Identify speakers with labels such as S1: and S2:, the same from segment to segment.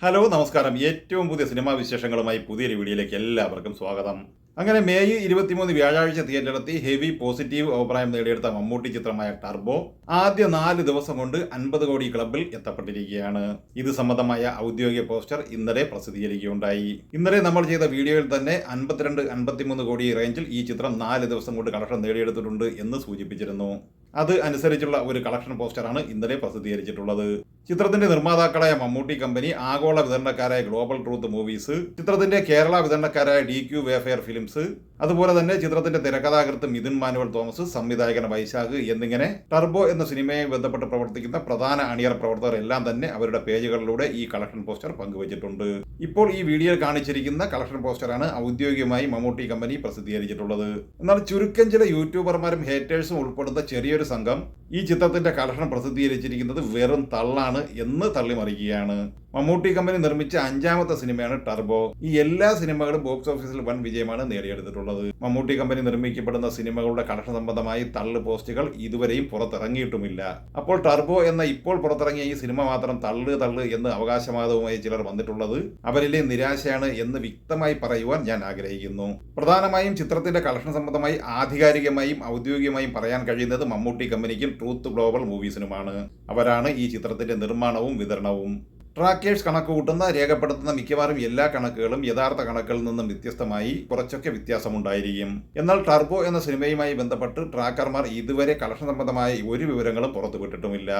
S1: Hello നമസ്കാരം. ഏറ്റവും പുതിയ സിനിമാ വിശേഷങ്ങളുമായി പുതിയൊരു വീഡിയോയിലേക്ക് എല്ലാവർക്കും സ്വാഗതം. അങ്ങനെ മെയ് 23 വ്യാഴാഴ്ച തിയേറ്ററിലെത്തി ഹെവി പോസിറ്റീവ് അഭിപ്രായം നേടിയെടുത്ത മമ്മൂട്ടി ചിത്രമായ ടർബോ ആദ്യ 4 ദിവസം കൊണ്ട് 50 കോടി ക്ലബിൽ എത്തപ്പെട്ടിരിക്കുകയാണ്. ഇത് സംബന്ധമായ ഔദ്യോഗിക പോസ്റ്റർ ഇന്നലെ പ്രസിദ്ധീകരിക്കുകയുണ്ടായി. ഇന്നലെ നമ്മൾ ചെയ്ത വീഡിയോയിൽ തന്നെ 52-53 കോടി റേഞ്ചിൽ ഈ ചിത്രം 4 ദിവസം കൊണ്ട് കളക്ഷൻ നേടിയെടുത്തിട്ടുണ്ട് എന്ന് സൂചിപ്പിച്ചിരുന്നു. അത് അനുസരിച്ചുള്ള ഒരു കളക്ഷൻ പോസ്റ്ററാണ് ഇന്നലെ പ്രസിദ്ധീകരിച്ചിട്ടുള്ളത്. ചിത്രത്തിന്റെ നിർമ്മാതാക്കളായ മമ്മൂട്ടി കമ്പനി, ആഗോള വിതരണക്കാരായ ഗ്ലോബൽ ട്രൂത്ത് മൂവീസ്, ചിത്രത്തിന്റെ കേരള വിതരണക്കാരായ DQ വേഫെയർ ഫിലിംസ്, അതുപോലെ തന്നെ ചിത്രത്തിന്റെ തിരക്കഥാകൃത്ത് മിഥുൻ മാനുവൽ തോമസ്, സംവിധായകൻ വൈശാഖ് എന്നിങ്ങനെ ടർബോ എന്ന സിനിമയെ ബന്ധപ്പെട്ട് പ്രവർത്തിക്കുന്ന പ്രധാന അണിയർ പ്രവർത്തകർ എല്ലാം തന്നെ അവരുടെ പേജുകളിലൂടെ ഈ കളക്ഷൻ പോസ്റ്റർ പങ്കുവച്ചിട്ടുണ്ട്. ഇപ്പോൾ ഈ വീഡിയോയിൽ കാണിച്ചിരിക്കുന്ന കളക്ഷൻ പോസ്റ്ററാണ് ഔദ്യോഗികമായി മമ്മൂട്ടി കമ്പനി പ്രസിദ്ധീകരിച്ചിട്ടുള്ളത്. എന്നാൽ ചുരുക്കം ചില യൂട്യൂബർമാരും ഹേറ്റേഴ്സും ഉൾപ്പെടുന്ന ചെറിയൊരു സംഘം ഈ ചിത്രത്തിന്റെ കളക്ഷൻ പ്രസിദ്ധീകരിച്ചിരിക്കുന്നത് വെറും തള്ളാണ് എന്ന് തള്ളിമറിക്കുകയാണ്. മമ്മൂട്ടി കമ്പനി നിർമ്മിച്ച 5ാമത്തെ സിനിമയാണ് ടർബോ. ഈ എല്ലാ സിനിമകളും ബോക്സ് ഓഫീസിൽ വൻ വിജയമാണ് നേടിയെടുത്തിട്ടുള്ളത്. മമ്മൂട്ടി കമ്പനി നിർമ്മിക്കപ്പെടുന്ന സിനിമകളുടെ കളക്ഷൻ സംബന്ധമായി തള്ളു പോസ്റ്റുകൾ ഇതുവരെയും പുറത്തിറങ്ങിയിട്ടുമില്ല. അപ്പോൾ ടർബോ എന്ന ഇപ്പോൾ പുറത്തിറങ്ങിയ ഈ സിനിമ മാത്രം തള്ളു എന്ന് അവകാശവാദവുമായി ചിലർ വന്നിട്ടുള്ളത് അവരിലെ നിരാശയാണ് എന്ന് വ്യക്തമായി പറയുവാൻ ഞാൻ ആഗ്രഹിക്കുന്നു. പ്രധാനമായും ചിത്രത്തിന്റെ കളക്ഷൻ സംബന്ധമായി ആധികാരികമായും ഔദ്യോഗികമായും പറയാൻ കഴിയുന്നത് മമ്മൂട്ടി കമ്പനിക്കും ട്രൂത്ത് ഗ്ലോബൽ മൂവീസിനുമാണ്. അവരാണ് ഈ ചിത്രത്തിന്റെ നിർമ്മാണവും വിതരണവും. ട്രാക്കേഴ്സ് കണക്ക് കൂട്ടുന്ന രേഖപ്പെടുത്തുന്ന മിക്കവാറും എല്ലാ കണക്കുകളും യഥാർത്ഥ കണക്കുകളിൽ നിന്നും വ്യത്യസ്തമായി കുറച്ചൊക്കെ വ്യത്യാസമുണ്ടായിരിക്കും. എന്നാൽ ടർബോ എന്ന സിനിമയുമായി ബന്ധപ്പെട്ട് ട്രാക്കർമാർ ഇതുവരെ കളക്ഷൻ സംബന്ധമായ ഒരു വിവരങ്ങളും പുറത്തുവിട്ടിട്ടുമില്ല.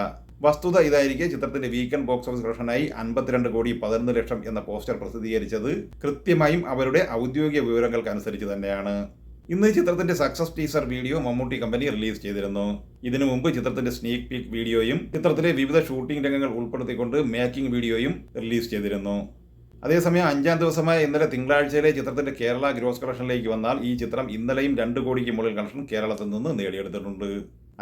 S1: വസ്തുത ഇതായിരിക്കെ ചിത്രത്തിന്റെ വീക്കെൻഡ് ബോക്സ് ഓഫീസ് കളക്ഷനായി 52 കോടി 11 ലക്ഷം എന്ന പോസ്റ്റർ പ്രസിദ്ധീകരിച്ചത് കൃത്യമായും അവരുടെ ഔദ്യോഗിക വിവരങ്ങൾക്കനുസരിച്ച് തന്നെയാണ്. ഇന്ന് ചിത്രത്തിന്റെ success teaser video Mammootty company release ചെയ്തിരുന്നു. ഇതിനു മുമ്പ് ചിത്രത്തിന്റെ സ്നീക് പീക്ക് വീഡിയോയും ചിത്രത്തിലെ വിവിധ ഷൂട്ടിംഗ് രംഗങ്ങൾ ഉൾപ്പെടുത്തിക്കൊണ്ട് മേക്കിംഗ് വീഡിയോയും റിലീസ് ചെയ്തിരുന്നു. അതേസമയം 5ാം ദിവസമായ ഇന്നലെ തിങ്കളാഴ്ചയിലെ ചിത്രത്തിന്റെ കേരള ഗ്രോസ് കളക്ഷനിലേക്ക് വന്നാൽ ഈ ചിത്രം ഇന്നലെയും 2 കോടിക്ക് മുകളിൽ കളക്ഷൻ കേരളത്തിൽ നിന്ന് നേടിയെടുത്തിട്ടുണ്ട്.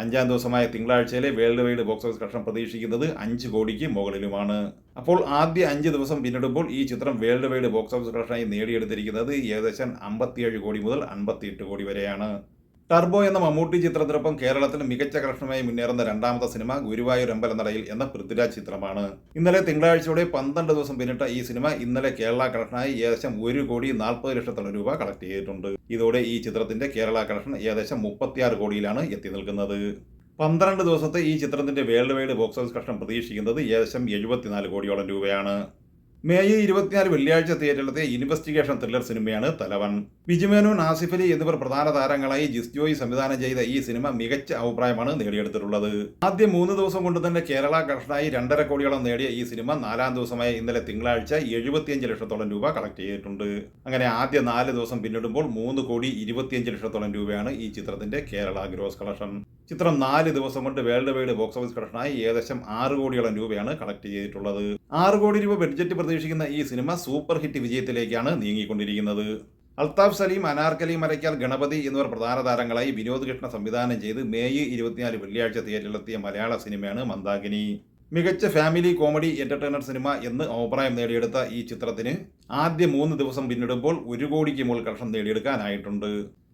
S1: 5ാം ദിവസമായ തിങ്കളാഴ്ചയിലെ world wide box office collection പ്രതീക്ഷിക്കുന്നത് 5 കോടിക്ക് മുകളിലുമാണ്. അപ്പോൾ ആദ്യ 5 ദിവസം പിന്നിടുമ്പോൾ ഈ ചിത്രം വേൾഡ് വൈഡ് ബോക്സ് ഓഫീസ് കളക്ഷനായി നേടിയെടുത്തിരിക്കുന്നത് ഏകദേശം 57 കോടി മുതൽ 58 കോടി വരെയാണ്. ടർബോ എന്ന മമ്മൂട്ടി ചിത്രത്തിനൊപ്പം കേരളത്തിൽ മികച്ച കളക്ഷനുമായി മുന്നേറുന്ന 2ാമത്തെ സിനിമ ഗുരുവായൂർ അമ്പലനടയിൽ എന്ന പൃഥ്വിരാജ് ചിത്രമാണ്. ഇന്നലെ തിങ്കളാഴ്ചയോടെ 12 ദിവസം പിന്നിട്ട ഈ സിനിമ ഇന്നലെ കേരള കളക്ഷനായി ഏകദേശം 1 കോടി 40 ലക്ഷത്തോളം രൂപ കളക്ട് ചെയ്തിട്ടുണ്ട്. ഇതോടെ ഈ ചിത്രത്തിന്റെ കേരള കളക്ഷൻ ഏകദേശം 36 കോടിയിലാണ് എത്തി നിൽക്കുന്നത്. 12 ദിവസത്തെ ഈ ചിത്രത്തിന്റെ world wide box office collection പ്രതീക്ഷിക്കുന്നത് ഏകദേശം 74 കോടിയോളം രൂപയാണ്. മെയ് 24 വെള്ളിയാഴ്ച തിയേറ്ററിലെത്തിയ ഇൻവെസ്റ്റിഗേഷൻ ത്രില്ലർ സിനിമയാണ് തലവൻ. ബിജുമേനോൻ, ആസിഫ് അലി എന്നിവർ പ്രധാന താരങ്ങളായി ജിസ് ജോയ് സംവിധാനം ചെയ്ത ഈ സിനിമ മികച്ച അഭിപ്രായമാണ് നേടിയെടുത്തിട്ടുള്ളത്. ആദ്യ 3 ദിവസം കൊണ്ട് തന്നെ കേരള കളക്ഷനായി 2.5 കോടിയോളം നേടിയ ഈ സിനിമ 4ാം ദിവസമായ ഇന്നലെ തിങ്കളാഴ്ച 75 ലക്ഷത്തോളം രൂപ കളക്ട് ചെയ്തിട്ടുണ്ട്. അങ്ങനെ ആദ്യ 4 ദിവസം പിന്നിടുമ്പോൾ 3 കോടി 25 ലക്ഷത്തോളം രൂപയാണ് ഈ ചിത്രത്തിന്റെ കേരള ഗ്രോസ് കളക്ഷൻ. ചിത്രം 4 ദിവസം കൊണ്ട് വേൾഡ് വൈഡ് ബോക്സ് ഓഫീസ് കളക്ഷനായി ഏകദേശം 6 കോടിയോളം രൂപയാണ് കളക്ട് ചെയ്തിട്ടുള്ളത്. 6 കോടി രൂപ ബഡ്ജറ്റ് പ്രതീക്ഷിക്കുന്ന ഈ സിനിമ സൂപ്പർ ഹിറ്റ് വിജയത്തിലേക്കാണ് നീങ്ങിക്കൊണ്ടിരിക്കുന്നത്. അൽത്താഫ് സലീം, അനാർക്കലി മരയ്ക്കാൽ, ഗണപതി എന്നിവർ പ്രധാന താരങ്ങളായി വിനോദ് കൃഷ്ണ സംവിധാനം ചെയ്ത് മെയ് 24 വെള്ളിയാഴ്ച തിയേറ്ററിലെത്തിയ മലയാള സിനിമയാണ് മന്ദാകിനി. മികച്ച ഫാമിലി കോമഡി എന്റർടൈനർ സിനിമ എന്ന് അഭിപ്രായം നേടിയെടുത്ത ഈ ചിത്രത്തിന് ആദ്യ 3 ദിവസം പിന്നിടുമ്പോൾ 1 കോടിക്ക് മുകളിൽ കളക്ഷൻ നേടിയെടുക്കാനായിട്ടുണ്ട്.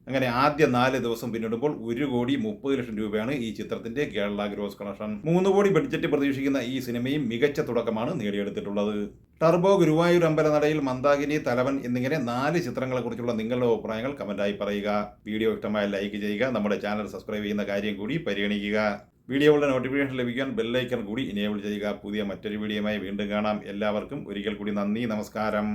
S1: അങ്ങനെ ആദ്യ 4 ദിവസം പിന്നിടുമ്പോൾ 1 കോടി 30 ലക്ഷം രൂപയാണ് ഈ ചിത്രത്തിന്റെ കേരള ഗ്രോസ് കളക്ഷൻ. 3 കോടി ബഡ്ജറ്റ് പ്രതീക്ഷിക്കുന്ന ഈ സിനിമയും മികച്ച തുടക്കമാണ് നേടിയെടുത്തിട്ടുള്ളത്. ടർബോ, ഗുരുവായൂർ അമ്പലനടയിൽ, മന്ദാകിനി, തലവൻ എന്നിങ്ങനെ 4 ചിത്രങ്ങളെക്കുറിച്ചുള്ള നിങ്ങളുടെ അഭിപ്രായങ്ങൾ കമന്റായി പറയുക. വീഡിയോ ഇഷ്ടമായ ലൈക്ക് ചെയ്യുക. നമ്മുടെ ചാനൽ സബ്സ്ക്രൈബ് ചെയ്യുന്ന കാര്യം കൂടി പരിഗണിക്കുക. വീഡിയോകളുടെ നോട്ടിഫിക്കേഷൻ ലഭിക്കാൻ ബെല്ലൈക്കൺ കൂടി ഇനേബിൾ ചെയ്യുക. പുതിയ മറ്റൊരു വീഡിയോയുമായി വീണ്ടും കാണാം. എല്ലാവർക്കും ഒരിക്കൽ കൂടി നന്ദി, നമസ്കാരം.